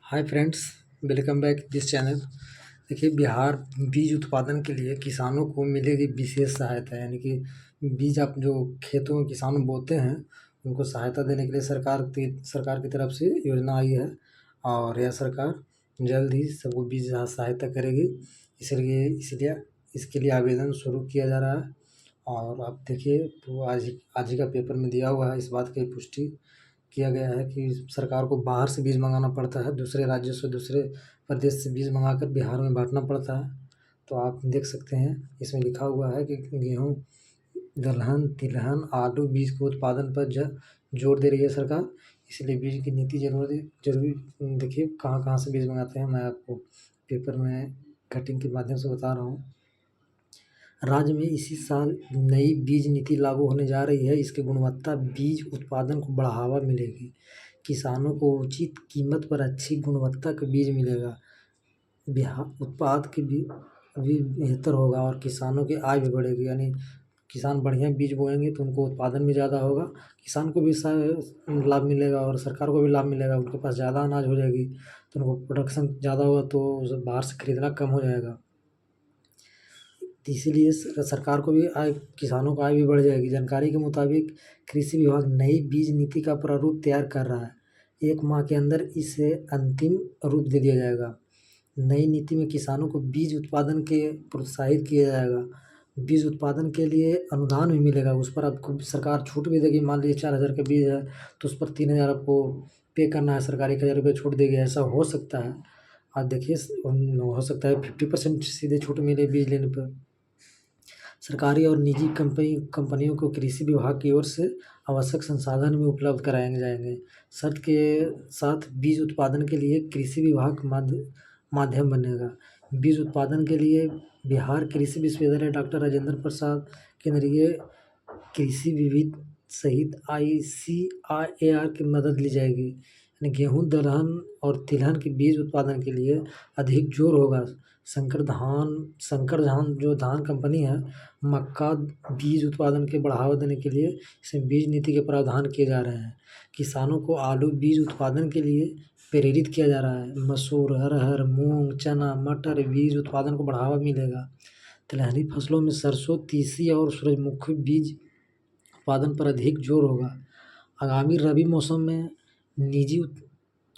Hi friends, welcome back this channel. देखिए, बिहार बीज उत्पादन के लिए किसानों को मिलेगी विशेष सहायता, यानी कि बीज आप जो खेतों में किसान बोते हैं उनको सहायता देने के लिए सरकार की तरफ से योजना आई है। और यह सरकार जल्द ही सबको बीज सहायता करेगी। इसलिए इसलिए इसके लिए आवेदन शुरू किया जा रहा है। और आप देखिए, तो आज ही का पेपर में दिया हुआ है, इस बात की पुष्टि किया गया है कि सरकार को बाहर से बीज मंगाना पड़ता है, दूसरे राज्यों से, दूसरे प्रदेश से बीज मंगाकर बिहार में बांटना पड़ता है। तो आप देख सकते हैं, इसमें लिखा हुआ है कि गेहूँ, दलहन, तिलहन, आलू बीज के उत्पादन पर जोर दे रही है सरकार। इसलिए बीज की नीति जरूरी देखिए कहाँ कहाँ से बीज मंगाते हैं, मैं आपको पेपर में कटिंग के माध्यम से बता रहा हूँ। राज्य में इसी साल नई बीज नीति लागू होने जा रही है। इसकी गुणवत्ता बीज उत्पादन को बढ़ावा मिलेगी। किसानों को उचित कीमत पर अच्छी गुणवत्ता का बीज मिलेगा। बिहार उत्पाद की भी बेहतर होगा और किसानों की आय भी बढ़ेगी। यानी किसान बढ़िया बीज बोएंगे तो उनको उत्पादन भी ज़्यादा होगा, किसान को भी लाभ मिलेगा और सरकार को भी लाभ मिलेगा। उनके पास ज़्यादा अनाज हो जाएगी तो उनको प्रोडक्शन ज़्यादा होगा तो बाहर से खरीदना कम हो जाएगा। इसीलिए सरकार को भी आय, किसानों को आय भी बढ़ जाएगी। जानकारी के मुताबिक कृषि विभाग नई बीज नीति का प्रारूप तैयार कर रहा है। 1 माह के अंदर इसे अंतिम रूप दे दिया जाएगा। नई नीति में किसानों को बीज उत्पादन के प्रोत्साहित किया जाएगा। बीज उत्पादन के लिए अनुदान भी मिलेगा, उस पर आपको सरकार छूट भी देगी। मान लीजिए 4,000 का बीज है तो उस पर 3,000 आपको पे करना है, सरकार 1,000 रुपये छूट देगी, ऐसा हो सकता है। आप देखिए, हो सकता है 50% सीधे छूट मिले बीज लेने पर। सरकारी और निजी कंपनियों को कृषि विभाग की ओर से आवश्यक संसाधन भी उपलब्ध कराए जाएंगे। शर्त के साथ बीज उत्पादन के लिए कृषि विभाग माध्यम बनेगा। बीज उत्पादन के लिए बिहार कृषि विश्वविद्यालय, डॉक्टर राजेंद्र प्रसाद, केंद्रीय कृषि विविध सहित ICAR की मदद ली जाएगी। यानी गेहूँ, दलहन और तिलहन के बीज उत्पादन के लिए अधिक जोर होगा। संकर धान जो धान कंपनी है, मक्का बीज उत्पादन के बढ़ावा देने के लिए इसमें बीज नीति के प्रावधान किए जा रहे हैं। किसानों को आलू बीज उत्पादन के लिए प्रेरित किया जा रहा है। मसूर, अरहर, मूंग, चना, मटर बीज उत्पादन को बढ़ावा मिलेगा। तिलहनी फसलों में सरसों, तीसी और सूरजमुखी बीज उत्पादन पर अधिक जोर होगा। आगामी रबी मौसम में निजी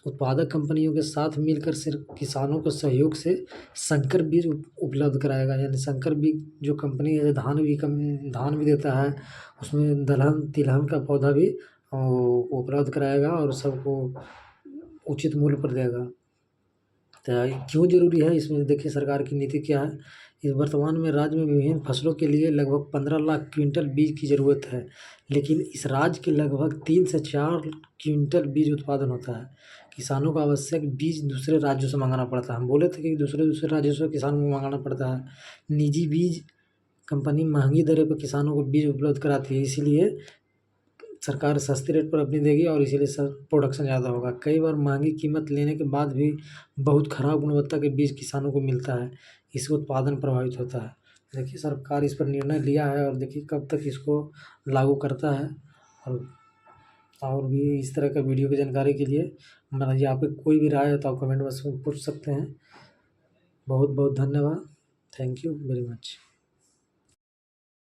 उत्पादक कंपनियों के साथ मिलकर सिर्फ किसानों के सहयोग से संकर बीज उपलब्ध कराएगा। यानी संकर बीज जो कंपनी है, धान भी देता है, उसमें दलहन, तिलहन का पौधा भी उपलब्ध कराएगा और सबको उचित मूल्य पर देगा। तो क्यों ज़रूरी है, इसमें देखिए सरकार की नीति क्या है। इस वर्तमान में राज्य में विभिन्न फसलों के लिए लगभग 15 लाख क्विंटल बीज की ज़रूरत है, लेकिन इस राज्य के लगभग 3 से 4 क्विंटल बीज उत्पादन होता है। किसानों को आवश्यक बीज दूसरे राज्यों से मंगाना पड़ता है। हम बोले थे कि दूसरे राज्यों से किसानों को मंगाना पड़ता है। निजी बीज कंपनी महंगी दरें पर किसानों को बीज उपलब्ध कराती है, इसीलिए सरकार सस्ते रेट पर अपनी देगी और इसीलिए प्रोडक्शन ज़्यादा होगा। कई बार महंगी कीमत लेने के बाद भी बहुत खराब गुणवत्ता के बीज किसानों को मिलता है, इससे उत्पादन प्रभावित होता है। देखिए, सरकार इस पर निर्णय लिया है और देखिए कब तक इसको लागू करता है। और भी इस तरह का वीडियो की जानकारी के लिए मान लीजिए आपकी कोई भी राय है तो आप कमेंट बॉक्स में पूछ सकते हैं। बहुत बहुत धन्यवाद। Thank you very much.